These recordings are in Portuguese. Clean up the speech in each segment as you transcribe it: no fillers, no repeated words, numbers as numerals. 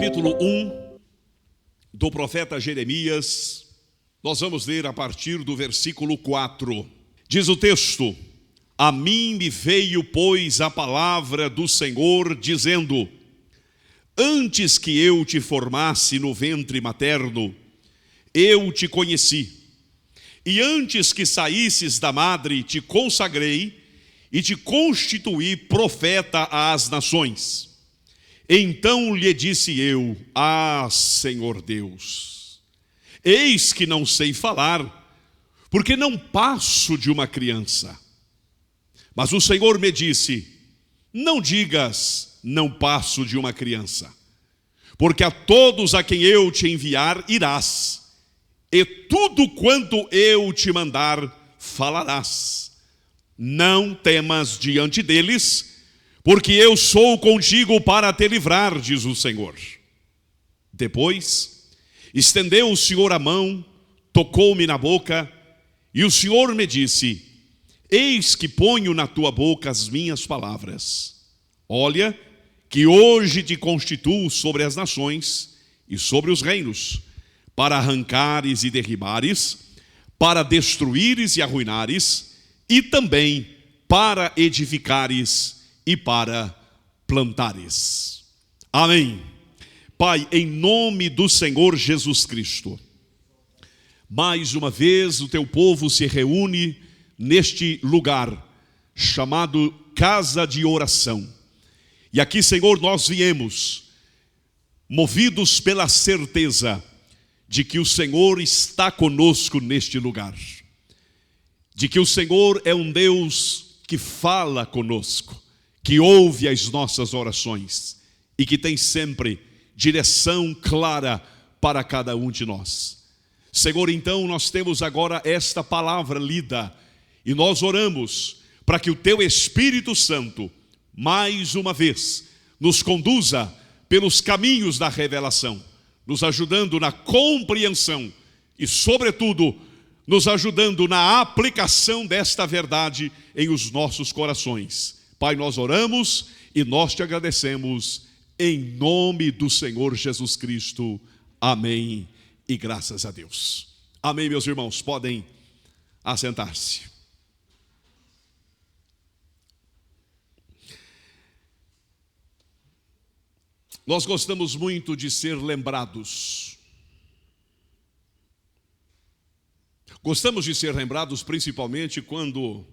capítulo 1 do profeta Jeremias, nós vamos ler a partir do versículo 4. Diz o texto: a mim me veio, pois, a palavra do Senhor, dizendo: antes que eu te formasse no ventre materno, eu te conheci. E antes que saísses da madre, te consagrei e te constituí profeta às nações. Então lhe disse eu: ah, Senhor Deus, eis que não sei falar, porque não passo de uma criança. Mas o Senhor me disse: não digas, não passo de uma criança, porque a todos a quem eu te enviar irás, e tudo quanto eu te mandar falarás. Não temas diante deles, porque eu sou contigo para te livrar, diz o Senhor. Depois, estendeu o Senhor a mão, tocou-me na boca, e o Senhor me disse: eis que ponho na tua boca as minhas palavras. Olha, que hoje te constituo sobre as nações e sobre os reinos, para arrancares e derribares, para destruíres e arruinares, e também para edificares e para plantares. Amém. Pai, em nome do Senhor Jesus Cristo, mais uma vez o teu povo se reúne neste lugar chamado casa de oração. E aqui, Senhor, nós viemos movidos pela certeza de que o Senhor está conosco neste lugar, de que o Senhor é um Deus que fala conosco, que ouve as nossas orações e que tem sempre direção clara para cada um de nós. Senhor, então nós temos agora esta palavra lida e nós oramos para que o teu Espírito Santo, mais uma vez, nos conduza pelos caminhos da revelação, nos ajudando na compreensão e, sobretudo, nos ajudando na aplicação desta verdade em os nossos corações. Pai, nós oramos e nós te agradecemos em nome do Senhor Jesus Cristo. Amém e graças a Deus. Amém, meus irmãos, podem assentar-se. Nós gostamos muito de ser lembrados. Gostamos de ser lembrados principalmente quando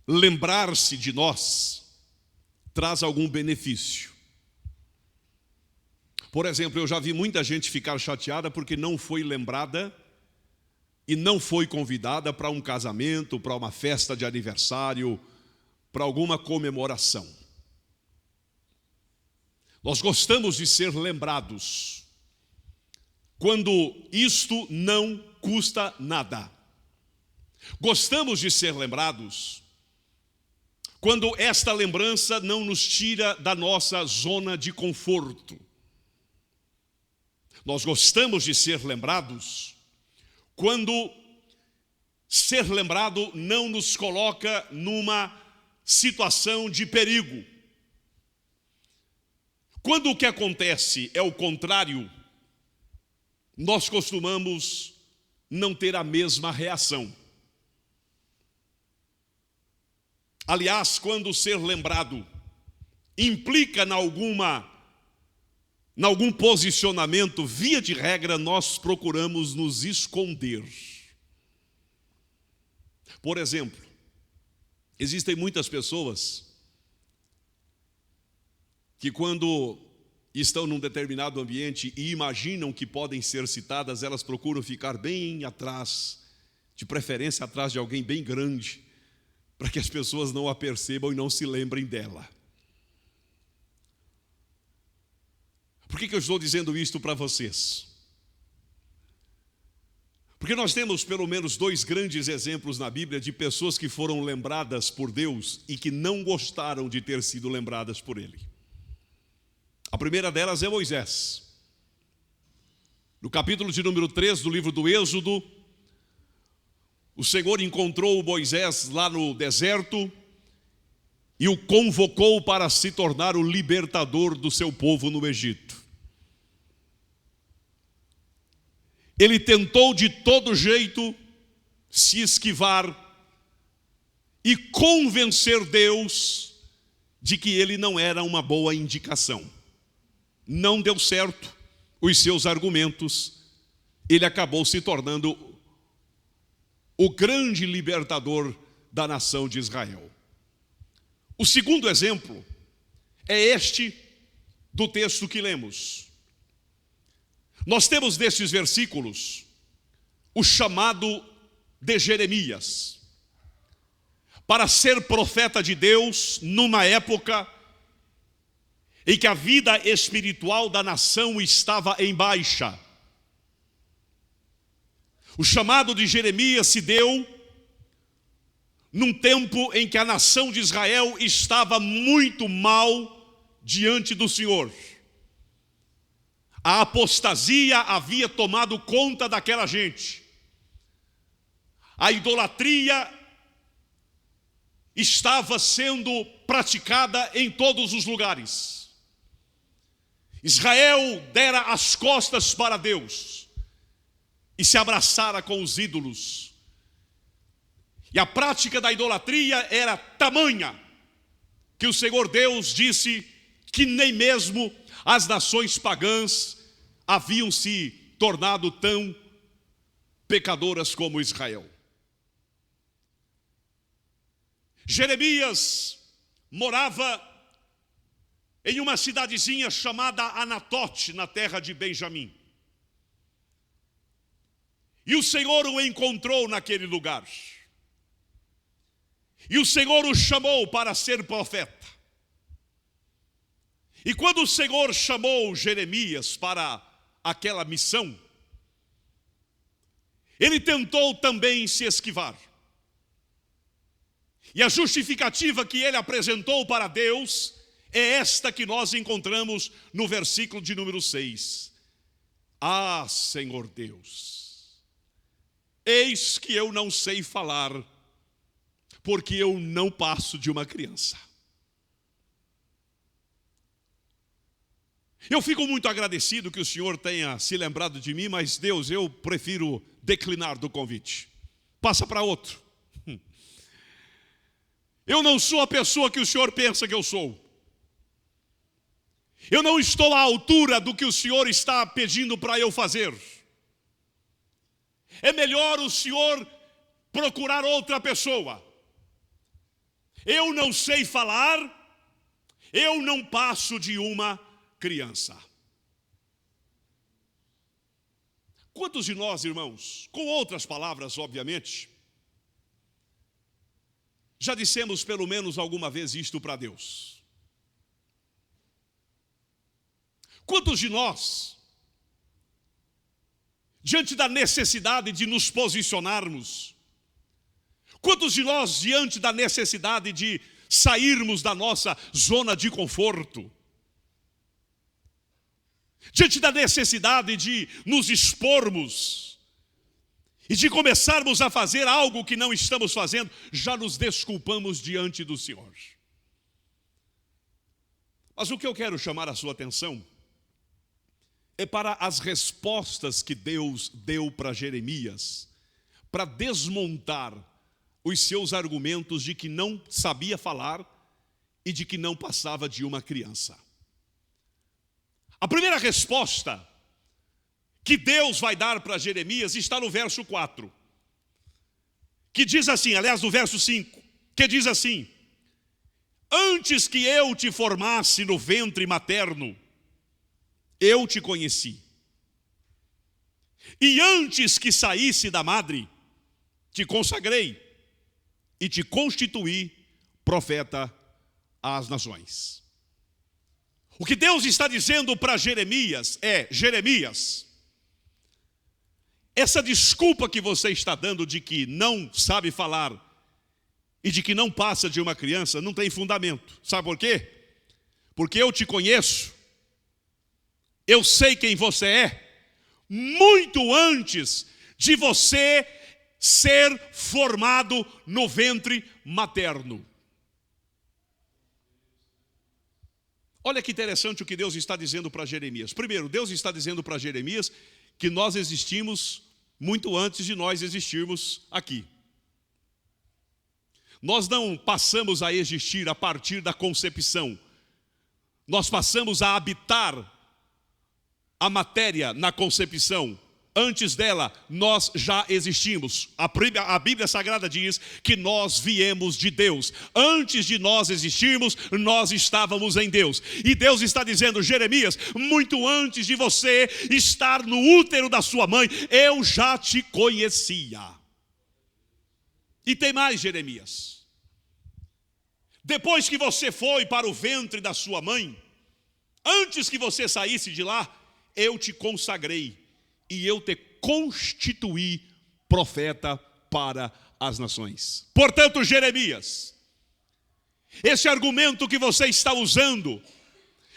lembrar-se de nós traz algum benefício. Por exemplo, eu já vi muita gente ficar chateada porque não foi lembrada e não foi convidada para um casamento, para uma festa de aniversário, para alguma comemoração. Nós gostamos de ser lembrados quando isto não custa nada. Gostamos de ser lembrados quando esta lembrança não nos tira da nossa zona de conforto. Nós gostamos de ser lembrados quando ser lembrado não nos coloca numa situação de perigo. Quando o que acontece é o contrário, nós costumamos não ter a mesma reação. Aliás, quando ser lembrado implica em algum posicionamento, via de regra, nós procuramos nos esconder. Por exemplo, existem muitas pessoas que quando estão num determinado ambiente e imaginam que podem ser citadas, elas procuram ficar bem atrás, de preferência atrás de alguém bem grande, para que as pessoas não a percebam e não se lembrem dela. Por que eu estou dizendo isto para vocês? Porque nós temos pelo menos dois grandes exemplos na Bíblia de pessoas que foram lembradas por Deus e que não gostaram de ter sido lembradas por Ele. A primeira delas é Moisés. No capítulo de número 3 do livro do Êxodo, o Senhor encontrou Moisés lá no deserto e o convocou para se tornar o libertador do seu povo no Egito. Ele tentou de todo jeito se esquivar e convencer Deus de que ele não era uma boa indicação. Não deu certo os seus argumentos. Ele acabou se tornando o grande libertador da nação de Israel. O segundo exemplo é este do texto que lemos. Nós temos nesses versículos o chamado de Jeremias para ser profeta de Deus numa época em que a vida espiritual da nação estava em baixa. O chamado de Jeremias se deu num tempo em que a nação de Israel estava muito mal diante do Senhor. A apostasia havia tomado conta daquela gente. A idolatria estava sendo praticada em todos os lugares. Israel dera as costas para Deus e se abraçara com os ídolos. E a prática da idolatria era tamanha que o Senhor Deus disse que nem mesmo as nações pagãs haviam se tornado tão pecadoras como Israel. Jeremias morava em uma cidadezinha chamada Anatote, na terra de Benjamim. E o Senhor o encontrou naquele lugar. E o Senhor o chamou para ser profeta. E quando o Senhor chamou Jeremias para aquela missão, ele tentou também se esquivar. E a justificativa que ele apresentou para Deus é esta que nós encontramos no versículo de número 6. Ah, Senhor Deus, eis que eu não sei falar, porque eu não passo de uma criança. Eu fico muito agradecido que o Senhor tenha se lembrado de mim, mas Deus, eu prefiro declinar do convite. Passa para outro. Eu não sou a pessoa que o Senhor pensa que eu sou. Eu não estou à altura do que o Senhor está pedindo para eu fazer. É melhor o Senhor procurar outra pessoa. Eu não sei falar, eu não passo de uma criança. Quantos de nós, irmãos, com outras palavras, obviamente, já dissemos pelo menos alguma vez isto para Deus? Quantos de nós, diante da necessidade de nos posicionarmos, quantos de nós, diante da necessidade de sairmos da nossa zona de conforto, diante da necessidade de nos expormos e de começarmos a fazer algo que não estamos fazendo, já nos desculpamos diante do Senhor? Mas o que eu quero chamar a sua atenção é para as respostas que Deus deu para Jeremias, para desmontar os seus argumentos de que não sabia falar e de que não passava de uma criança. A primeira resposta que Deus vai dar para Jeremias está no verso 4, que diz assim, aliás, no verso 5, que diz assim: antes que eu te formasse no ventre materno, eu te conheci. E antes que saísse da madre, te consagrei e te constituí profeta às nações. O que Deus está dizendo para Jeremias é: Jeremias, essa desculpa que você está dando de que não sabe falar e de que não passa de uma criança não tem fundamento. Sabe por quê? Porque eu te conheço, eu sei quem você é, muito antes de você ser formado no ventre materno. Olha que interessante o que Deus está dizendo para Jeremias. Primeiro, Deus está dizendo para Jeremias que nós existimos muito antes de nós existirmos aqui. Nós não passamos a existir a partir da concepção. Nós passamos a habitar a matéria na concepção. Antes dela, nós já existimos. A Bíblia Sagrada diz que nós viemos de Deus. Antes de nós existirmos, nós estávamos em Deus. E Deus está dizendo, Jeremias, muito antes de você estar no útero da sua mãe, eu já te conhecia. E tem mais, Jeremias. Depois que você foi para o ventre da sua mãe, antes que você saísse de lá, eu te consagrei. E eu te constituí profeta para as nações. Portanto, Jeremias, esse argumento que você está usando,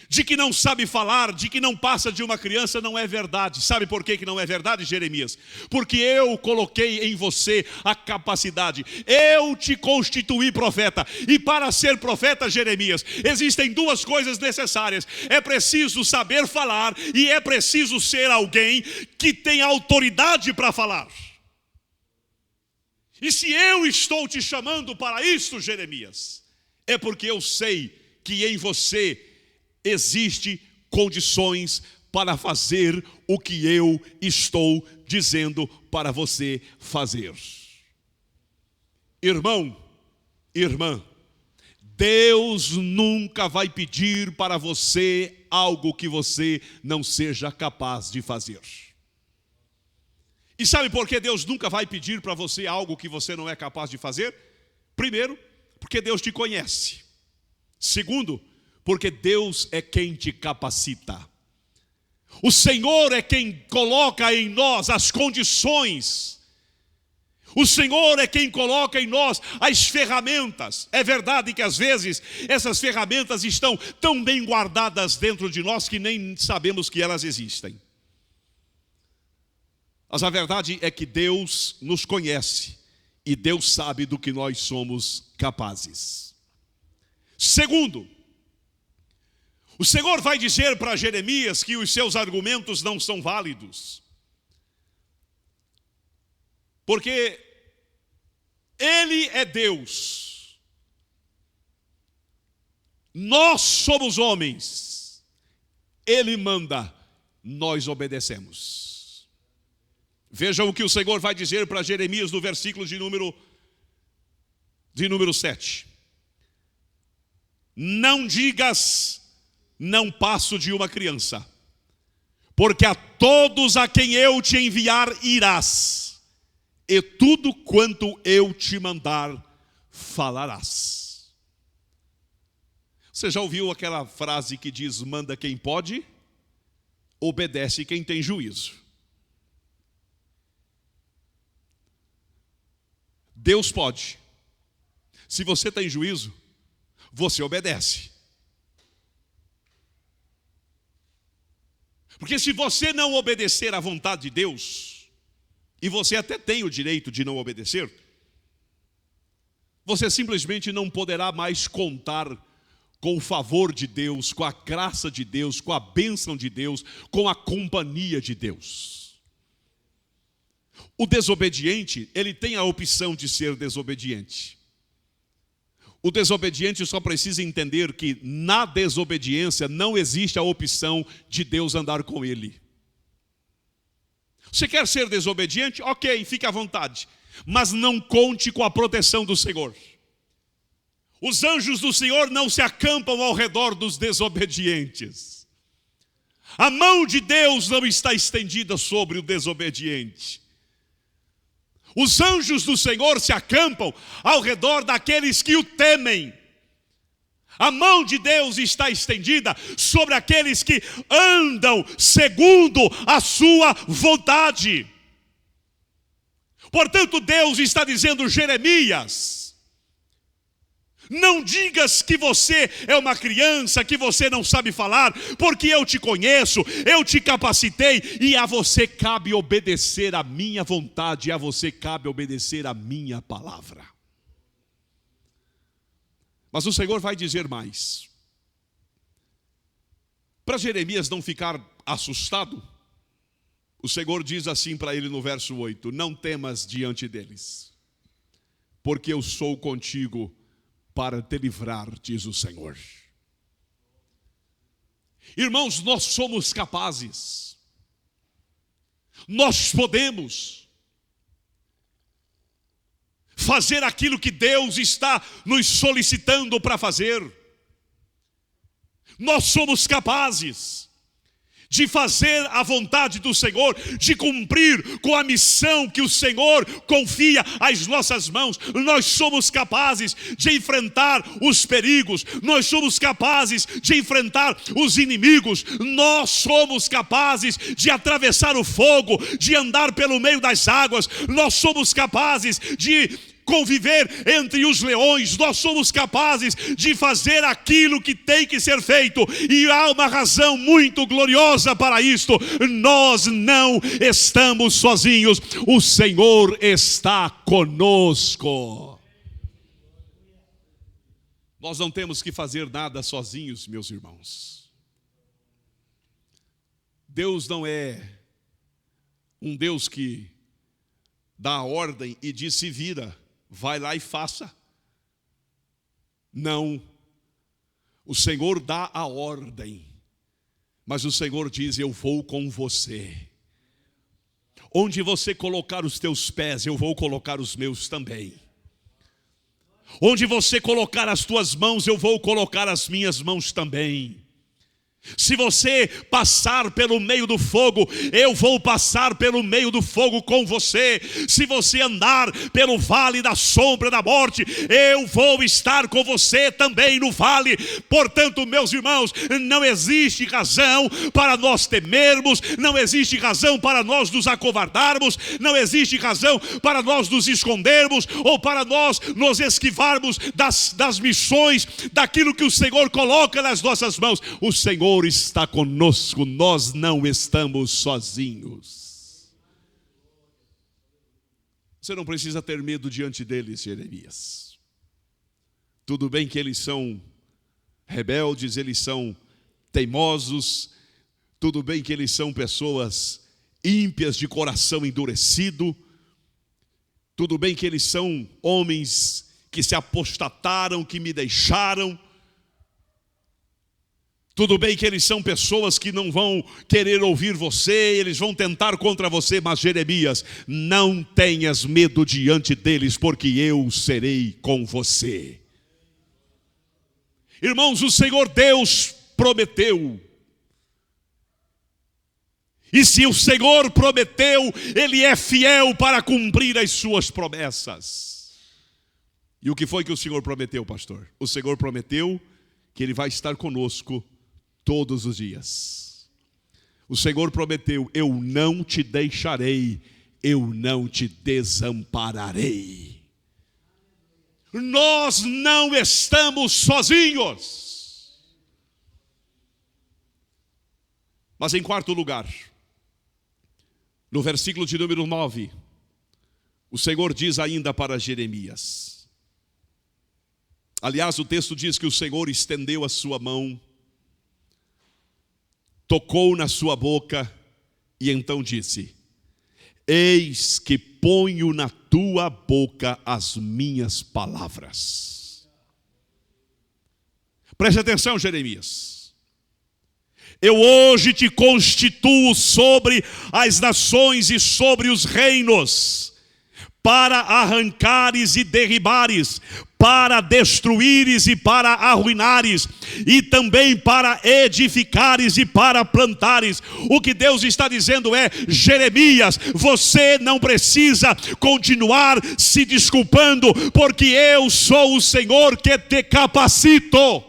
de que não sabe falar, de que não passa de uma criança, não é verdade. Sabe por que não é verdade, Jeremias? Porque eu coloquei em você a capacidade. Eu te constituí profeta. E para ser profeta, Jeremias, existem duas coisas necessárias. É preciso saber falar e é preciso ser alguém que tem autoridade para falar. E se eu estou te chamando para isso, Jeremias, é porque eu sei que em você existe condições para fazer o que eu estou dizendo para você fazer. Irmão, irmã, Deus nunca vai pedir para você algo que você não seja capaz de fazer. E sabe por que Deus nunca vai pedir para você algo que você não é capaz de fazer? Primeiro, porque Deus te conhece. Segundo, porque Deus é quem te capacita. O Senhor é quem coloca em nós as condições. O Senhor é quem coloca em nós as ferramentas. É verdade que às vezes essas ferramentas estão tão bem guardadas dentro de nós que nem sabemos que elas existem. Mas a verdade é que Deus nos conhece e Deus sabe do que nós somos capazes. Segundo, o Senhor vai dizer para Jeremias que os seus argumentos não são válidos. Porque Ele é Deus. Nós somos homens. Ele manda, nós obedecemos. Vejam o que o Senhor vai dizer para Jeremias no versículo de número 7. Não digas, não passo de uma criança, porque a todos a quem eu te enviar irás, e tudo quanto eu te mandar falarás. Você já ouviu aquela frase que diz, manda quem pode, obedece quem tem juízo? Deus pode. Se você tem juízo, você obedece. Porque se você não obedecer à vontade de Deus, e você até tem o direito de não obedecer, você simplesmente não poderá mais contar com o favor de Deus, com a graça de Deus, com a bênção de Deus, com a companhia de Deus. O desobediente, ele tem a opção de ser desobediente. O desobediente só precisa entender que na desobediência não existe a opção de Deus andar com ele. Você quer ser desobediente? Ok, fique à vontade. Mas não conte com a proteção do Senhor. Os anjos do Senhor não se acampam ao redor dos desobedientes. A mão de Deus não está estendida sobre o desobediente. Os anjos do Senhor se acampam ao redor daqueles que o temem. A mão de Deus está estendida sobre aqueles que andam segundo a sua vontade. Portanto, Deus está dizendo, Jeremias, não digas que você é uma criança, que você não sabe falar, porque eu te conheço, eu te capacitei, e a você cabe obedecer a minha vontade, e a você cabe obedecer a minha palavra. Mas o Senhor vai dizer mais. Para Jeremias não ficar assustado, o Senhor diz assim para ele no verso 8: não temas diante deles, porque eu sou contigo para te livrar, diz o Senhor. Irmãos, nós somos capazes, nós podemos fazer aquilo que Deus está nos solicitando para fazer. Nós somos capazes de fazer a vontade do Senhor, de cumprir com a missão que o Senhor confia às nossas mãos. Nós somos capazes de enfrentar os perigos, nós somos capazes de enfrentar os inimigos, nós somos capazes de atravessar o fogo, de andar pelo meio das águas, nós somos capazes de conviver entre os leões, nós somos capazes de fazer aquilo que tem que ser feito, e há uma razão muito gloriosa para isto: nós não estamos sozinhos, o Senhor está conosco. Nós não temos que fazer nada sozinhos, meus irmãos. Deus não é um Deus que dá a ordem e diz: se vira, vai lá e faça. Não, o Senhor dá a ordem, mas o Senhor diz: eu vou com você. Onde você colocar os teus pés, eu vou colocar os meus também. Onde você colocar as tuas mãos, eu vou colocar as minhas mãos também. Se você passar pelo meio do fogo, eu vou passar pelo meio do fogo com você. Se você andar pelo vale da sombra da morte, eu vou estar com você também no vale. Portanto, meus irmãos, não existe razão para nós temermos, não existe razão para nós nos acovardarmos, não existe razão para nós nos escondermos ou para nós nos esquivarmos das missões, daquilo que o Senhor coloca nas nossas mãos. O Senhor está conosco, nós não estamos sozinhos. Você não precisa ter medo diante deles, Jeremias. Tudo bem que eles são rebeldes, eles são teimosos, tudo bem que eles são pessoas ímpias de coração endurecido, tudo bem que eles são homens que se apostataram, que me deixaram. Tudo bem que eles são pessoas que não vão querer ouvir você, eles vão tentar contra você, mas Jeremias, não tenhas medo diante deles, porque eu serei com você. Irmãos, o Senhor Deus prometeu. E se o Senhor prometeu, Ele é fiel para cumprir as suas promessas. E o que foi que o Senhor prometeu, pastor? O Senhor prometeu que Ele vai estar conosco todos os dias. O Senhor prometeu: eu não te deixarei, eu não te desampararei. Nós não estamos sozinhos. Mas em quarto lugar, no versículo de número 9, o Senhor diz ainda para Jeremias. Aliás, o texto diz que o Senhor estendeu a sua mão, tocou na sua boca e então disse: eis que ponho na tua boca as minhas palavras. Preste atenção, Jeremias. Eu hoje te constituo sobre as nações e sobre os reinos, para arrancares e derribares, para destruíres e para arruinares, e também para edificares e para plantares. O que Deus está dizendo é: Jeremias, você não precisa continuar se desculpando, porque eu sou o Senhor que te capacito.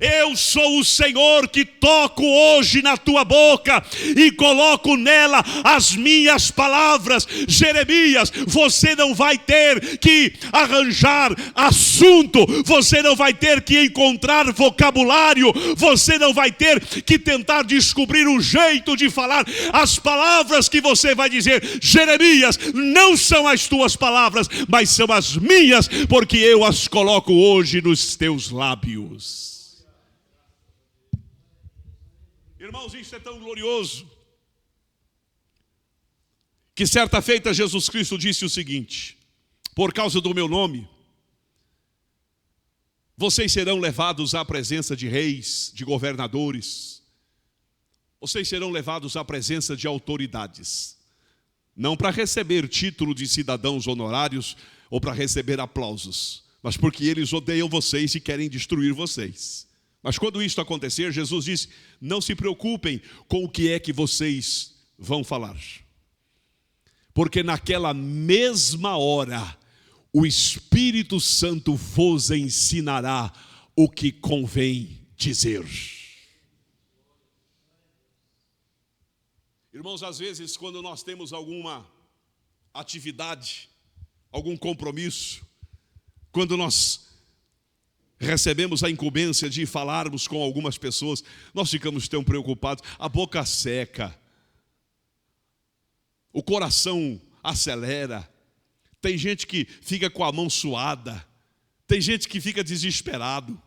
Eu sou o Senhor que toco hoje na tua boca e coloco nela as minhas palavras. Jeremias, você não vai ter que arranjar assunto, você não vai ter que encontrar vocabulário, você não vai ter que tentar descobrir um jeito de falar. As palavras que você vai dizer, Jeremias, não são as tuas palavras, mas são as minhas, porque eu as coloco hoje nos teus lábios. Irmãos, isso é tão glorioso que certa feita Jesus Cristo disse o seguinte: por causa do meu nome, vocês serão levados à presença de reis, de governadores, vocês serão levados à presença de autoridades, não para receber título de cidadãos honorários ou para receber aplausos, mas porque eles odeiam vocês e querem destruir vocês. Mas quando isso acontecer, Jesus disse: não se preocupem com o que é que vocês vão falar, porque naquela mesma hora o Espírito Santo vos ensinará o que convém dizer. Irmãos, às vezes quando nós temos alguma atividade, algum compromisso, quando nós recebemos a incumbência de falarmos com algumas pessoas, nós ficamos tão preocupados, a boca seca, o coração acelera, tem gente que fica com a mão suada, tem gente que fica desesperado.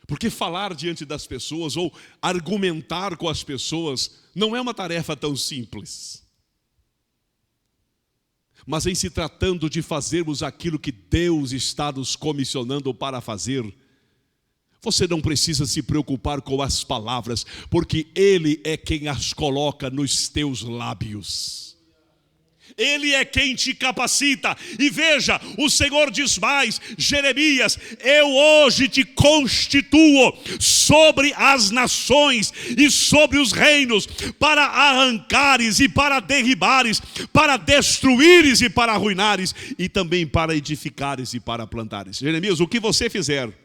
Porque falar diante das pessoas ou argumentar com as pessoas não é uma tarefa tão simples. Mas em se tratando de fazermos aquilo que Deus está nos comissionando para fazer, você não precisa se preocupar com as palavras, porque Ele é quem as coloca nos teus lábios. Ele é quem te capacita. E veja, o Senhor diz mais, Jeremias: eu hoje te constituo sobre as nações e sobre os reinos, para arrancares e para derribares, para destruíres e para arruinares, e também para edificares e para plantares. Jeremias, o que você fizer,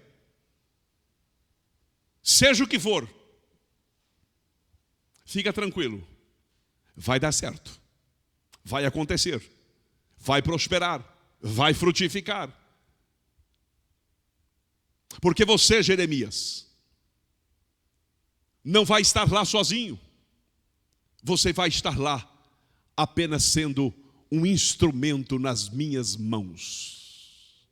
seja o que for, fica tranquilo, vai dar certo, vai acontecer, vai prosperar, vai frutificar. Porque você, Jeremias, não vai estar lá sozinho, você vai estar lá apenas sendo um instrumento nas minhas mãos.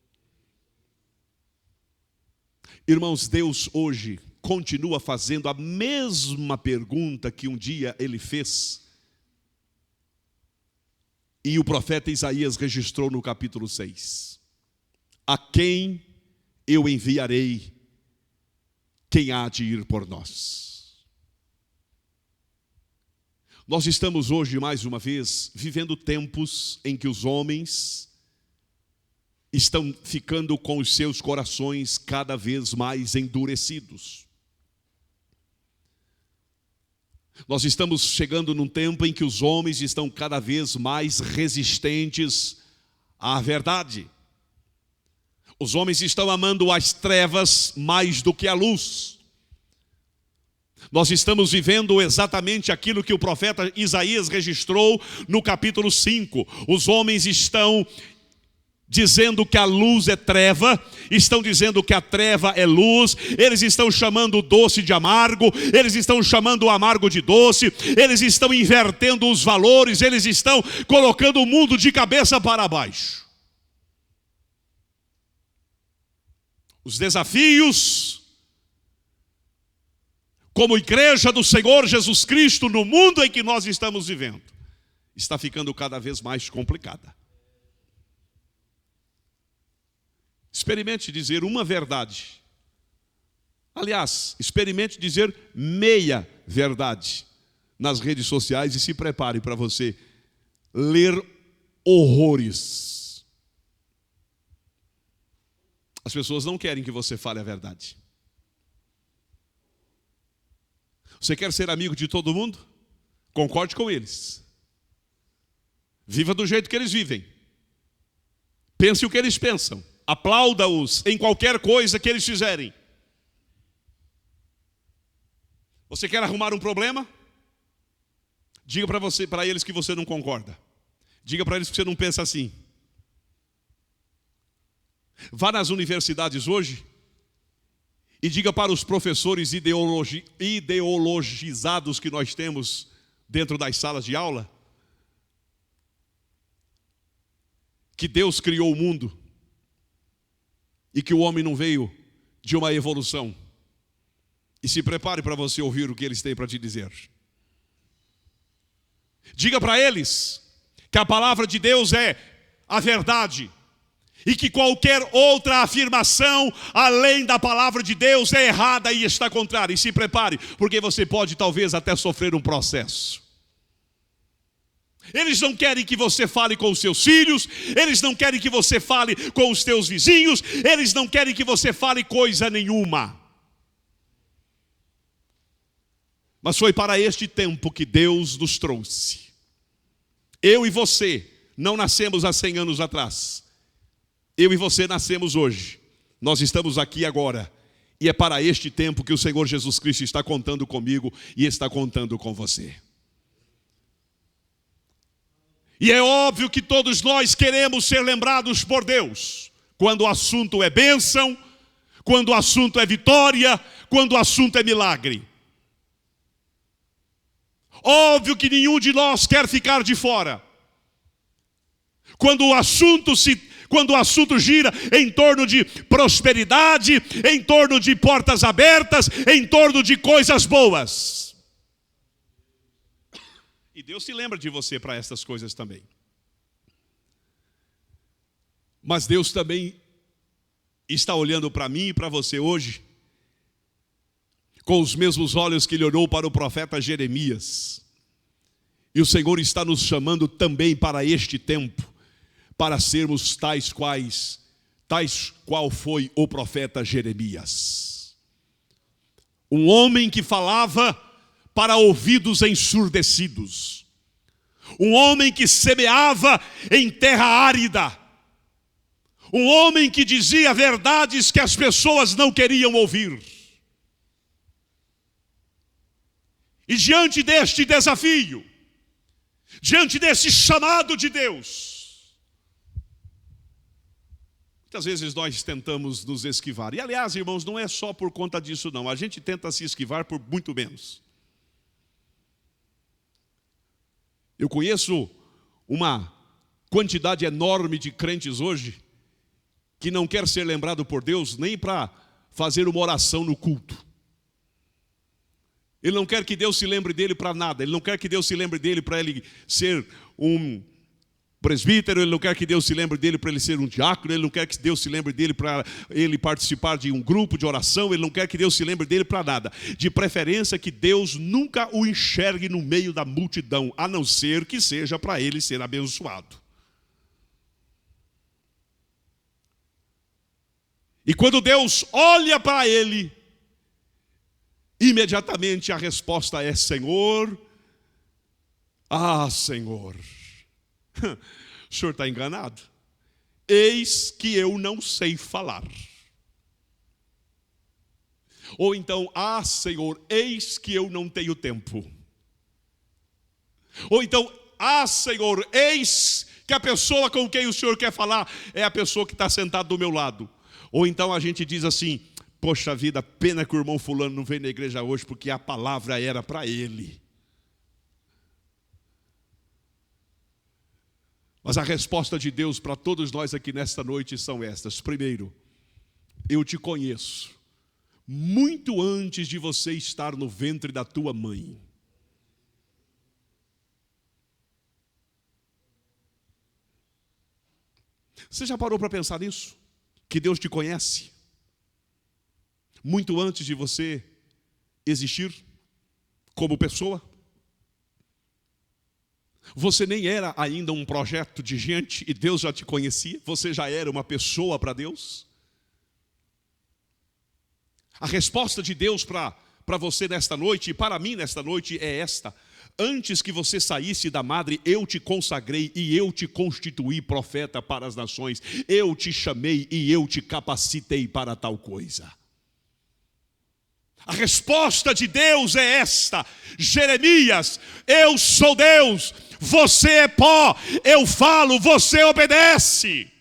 Irmãos, Deus hoje continua fazendo a mesma pergunta que um dia Ele fez, e o profeta Isaías registrou no capítulo 6. A quem eu enviarei? Quem há de ir por nós? Nós estamos hoje, mais uma vez, vivendo tempos em que os homens estão ficando com os seus corações cada vez mais endurecidos. Nós estamos chegando num tempo em que os homens estão cada vez mais resistentes à verdade. Os homens estão amando as trevas mais do que a luz. Nós estamos vivendo exatamente aquilo que o profeta Isaías registrou no capítulo 5. Os homens estão dizendo que a luz é treva, estão dizendo que a treva é luz, eles estão chamando o doce de amargo, eles estão chamando o amargo de doce, eles estão invertendo os valores, eles estão colocando o mundo de cabeça para baixo. Os desafios, como igreja do Senhor Jesus Cristo, no mundo em que nós estamos vivendo, está ficando cada vez mais complicada. Experimente dizer uma verdade. Aliás, experimente dizer meia verdade nas redes sociais e se prepare para você ler horrores. As pessoas não querem que você fale a verdade. Você quer ser amigo de todo mundo? Concorde com eles. Viva do jeito que eles vivem. Pense o que eles pensam. Aplauda-os em qualquer coisa que eles fizerem. Você quer arrumar um problema? Diga para eles que você não concorda. Diga para eles que você não pensa assim. Vá nas universidades hoje e diga para os professores ideologizados que nós temos dentro das salas de aula que Deus criou o mundo e que o homem não veio de uma evolução. E se prepare para você ouvir o que eles têm para te dizer. Diga para eles que a palavra de Deus é a verdade e que qualquer outra afirmação além da palavra de Deus é errada e está contrária. E se prepare, porque você pode talvez até sofrer um processo. Eles não querem que você fale com os seus filhos, eles não querem que você fale com os teus vizinhos, eles não querem que você fale coisa nenhuma. Mas foi para este tempo que Deus nos trouxe. Eu e você não nascemos há 100 anos atrás. Eu e você nascemos hoje. Nós estamos aqui agora. E é para este tempo que o Senhor Jesus Cristo está contando comigo e está contando com você. E é óbvio que todos nós queremos ser lembrados por Deus. Quando o assunto é bênção, quando o assunto é vitória, quando o assunto é milagre. Óbvio que nenhum de nós quer ficar de fora. Quando o assunto gira em torno de prosperidade, em torno de portas abertas, em torno de coisas boas. E Deus se lembra de você para essas coisas também. Mas Deus também está olhando para mim e para você hoje com os mesmos olhos que Ele olhou para o profeta Jeremias. E o Senhor está nos chamando também para este tempo, para sermos tais qual foi o profeta Jeremias. Um homem que falava para ouvidos ensurdecidos. Um homem que semeava em terra árida. Um homem que dizia verdades que as pessoas não queriam ouvir. E diante deste desafio, diante desse chamado de Deus, muitas vezes nós tentamos nos esquivar. E aliás, irmãos, não é só por conta disso não. A gente tenta se esquivar por muito menos. Eu conheço uma quantidade enorme de crentes hoje que não quer ser lembrado por Deus nem para fazer uma oração no culto. Ele não quer que Deus se lembre dele para nada. Ele não quer que Deus se lembre dele para ele ser um presbítero. Ele não quer que Deus se lembre dele para ele ser um diácono. Ele não quer que Deus se lembre dele para ele participar de um grupo de oração. Ele não quer que Deus se lembre dele para nada. De preferência que Deus nunca o enxergue no meio da multidão, a não ser que seja para ele ser abençoado. E quando Deus olha para ele, imediatamente a resposta é: Senhor, Senhor, o senhor está enganado. Eis que eu não sei falar. Ou então, Senhor, eis que eu não tenho tempo. Ou então, Senhor, eis que a pessoa com quem o senhor quer falar é a pessoa que está sentada do meu lado. Ou então a gente diz assim: poxa vida, pena que o irmão fulano não veio na igreja hoje, porque a palavra era para ele. Mas a resposta de Deus para todos nós aqui nesta noite são estas. Primeiro, eu te conheço muito antes de você estar no ventre da tua mãe. Você já parou para pensar nisso? Que Deus te conhece muito antes de você existir como pessoa? Você nem era ainda um projeto de gente e Deus já te conhecia? Você já era uma pessoa para Deus? A resposta de Deus para você nesta noite e para mim nesta noite é esta: antes que você saísse da madre, eu te consagrei e eu te constituí profeta para as nações. Eu te chamei e eu te capacitei para tal coisa. A resposta de Deus é esta: Jeremias, eu sou Deus, você é pó, eu falo, você obedece.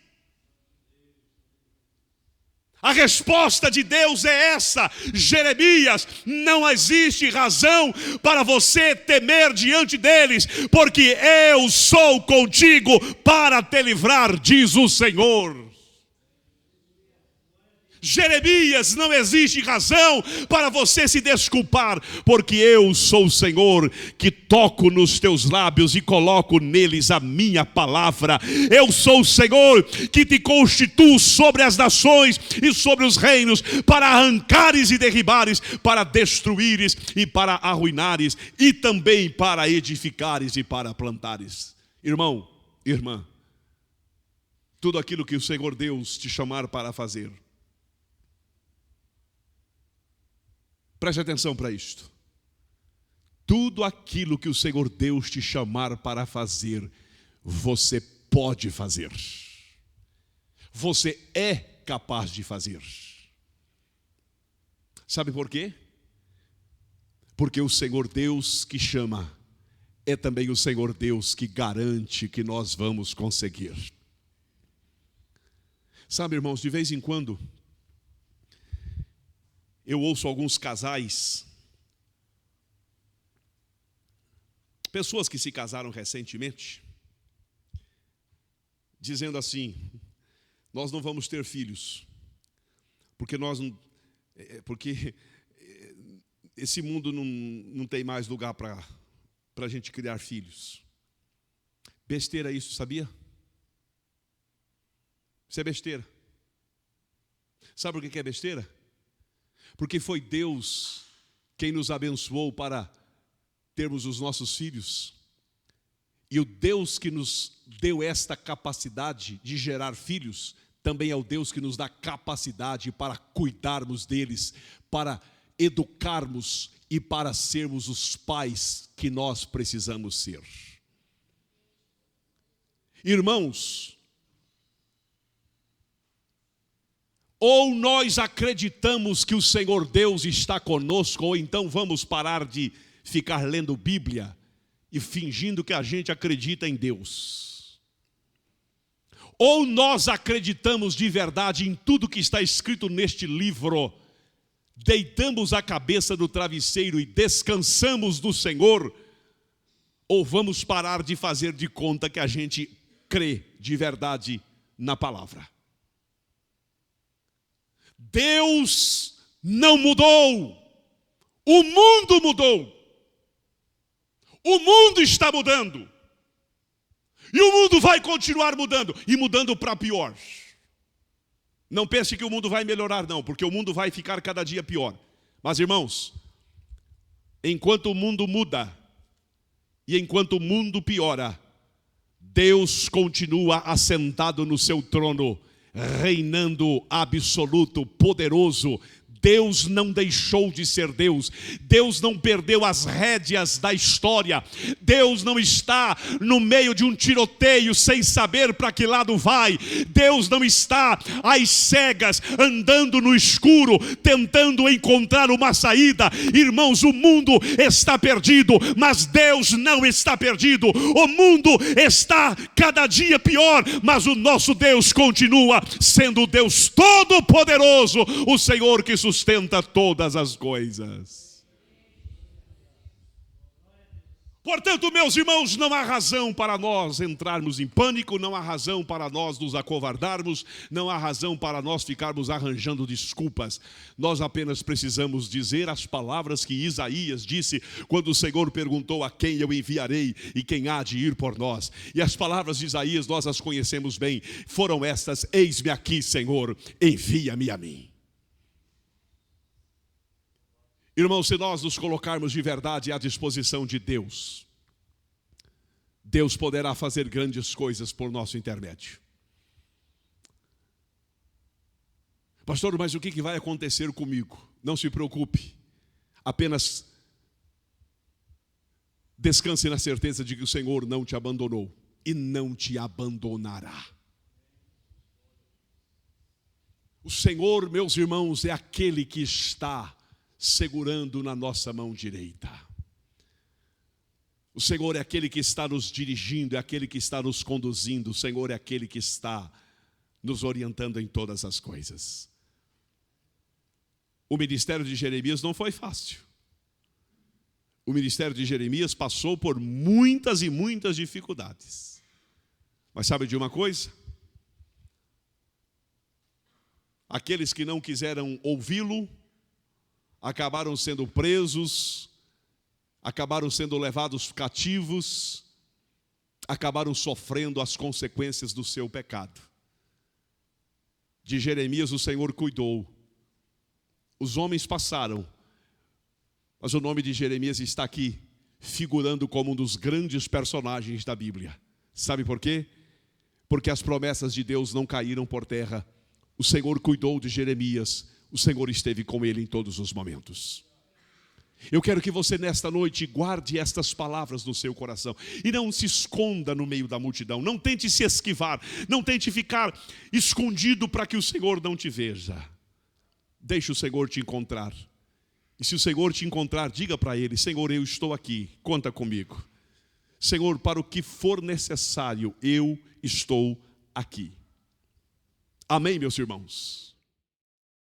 A resposta de Deus é essa: Jeremias, não existe razão para você temer diante deles, porque eu sou contigo para te livrar, diz o Senhor. Jeremias, não existe razão para você se desculpar, porque eu sou o Senhor que toco nos teus lábios e coloco neles a minha palavra. Eu sou o Senhor que te constituo sobre as nações e sobre os reinos, para arrancares e derribares, para destruíres e para arruinares, e também para edificares e para plantares. Irmão, irmã, tudo aquilo que o Senhor Deus te chamar para fazer, preste atenção para isto. Tudo aquilo que o Senhor Deus te chamar para fazer, você pode fazer. Você é capaz de fazer. Sabe por quê? Porque o Senhor Deus que chama é também o Senhor Deus que garante que nós vamos conseguir. Sabe, irmãos, de vez em quando eu ouço alguns casais, pessoas que se casaram recentemente, dizendo assim: nós não vamos ter filhos, porque esse mundo não tem mais lugar para a gente criar filhos. Besteira isso, sabia? Isso é besteira. Sabe por que é besteira? Porque foi Deus quem nos abençoou para termos os nossos filhos. E o Deus que nos deu esta capacidade de gerar filhos, também é o Deus que nos dá capacidade para cuidarmos deles, para educarmos e para sermos os pais que nós precisamos ser. Irmãos, ou nós acreditamos que o Senhor Deus está conosco, ou então vamos parar de ficar lendo Bíblia e fingindo que a gente acredita em Deus. Ou nós acreditamos de verdade em tudo que está escrito neste livro, deitamos a cabeça no travesseiro e descansamos do Senhor, ou vamos parar de fazer de conta que a gente crê de verdade na palavra. Deus não mudou, o mundo mudou. O mundo está mudando. E o mundo vai continuar mudando, e mudando para pior. Não pense que o mundo vai melhorar, não, porque o mundo vai ficar cada dia pior. Mas, irmãos, enquanto o mundo muda e enquanto o mundo piora, Deus continua assentado no seu trono, reinando absoluto, poderoso. Deus não deixou de ser Deus. Deus não perdeu as rédeas da história. Deus não está no meio de um tiroteio sem saber para que lado vai. Deus não está às cegas, andando no escuro, tentando encontrar uma saída. Irmãos, o mundo está perdido, mas Deus não está perdido. O mundo está cada dia pior, mas o nosso Deus continua sendo o Deus Todo-Poderoso, o Senhor que sustenta todas as coisas. Portanto, meus irmãos, não há razão para nós entrarmos em pânico, não há razão para nós nos acovardarmos, não há razão para nós ficarmos arranjando desculpas. Nós apenas precisamos dizer as palavras que Isaías disse quando o Senhor perguntou: a quem eu enviarei e quem há de ir por nós? E as palavras de Isaías nós as conhecemos bem, foram estas: eis-me aqui, Senhor, envia-me a mim. Irmãos, se nós nos colocarmos de verdade à disposição de Deus, Deus poderá fazer grandes coisas por nosso intermédio. Pastor, mas o que vai acontecer comigo? Não se preocupe, apenas descanse na certeza de que o Senhor não te abandonou e não te abandonará. O Senhor, meus irmãos, é aquele que está segurando na nossa mão direita. O Senhor é aquele que está nos dirigindo, é aquele que está nos conduzindo. O Senhor é aquele que está nos orientando em todas as coisas. O ministério de Jeremias não foi fácil. O ministério de Jeremias passou por muitas e muitas dificuldades. Mas sabe de uma coisa? Aqueles que não quiseram ouvi-lo acabaram sendo presos, acabaram sendo levados cativos, acabaram sofrendo as consequências do seu pecado. De Jeremias o Senhor cuidou. Os homens passaram, mas o nome de Jeremias está aqui, figurando como um dos grandes personagens da Bíblia. Sabe por quê? Porque as promessas de Deus não caíram por terra. O Senhor cuidou de Jeremias, o Senhor esteve com ele em todos os momentos. Eu quero que você nesta noite guarde estas palavras no seu coração e não se esconda no meio da multidão. Não tente se esquivar, não tente ficar escondido para que o Senhor não te veja. Deixe o Senhor te encontrar. E se o Senhor te encontrar, diga para Ele: Senhor, eu estou aqui, conta comigo. Senhor, para o que for necessário, eu estou aqui. Amém, meus irmãos?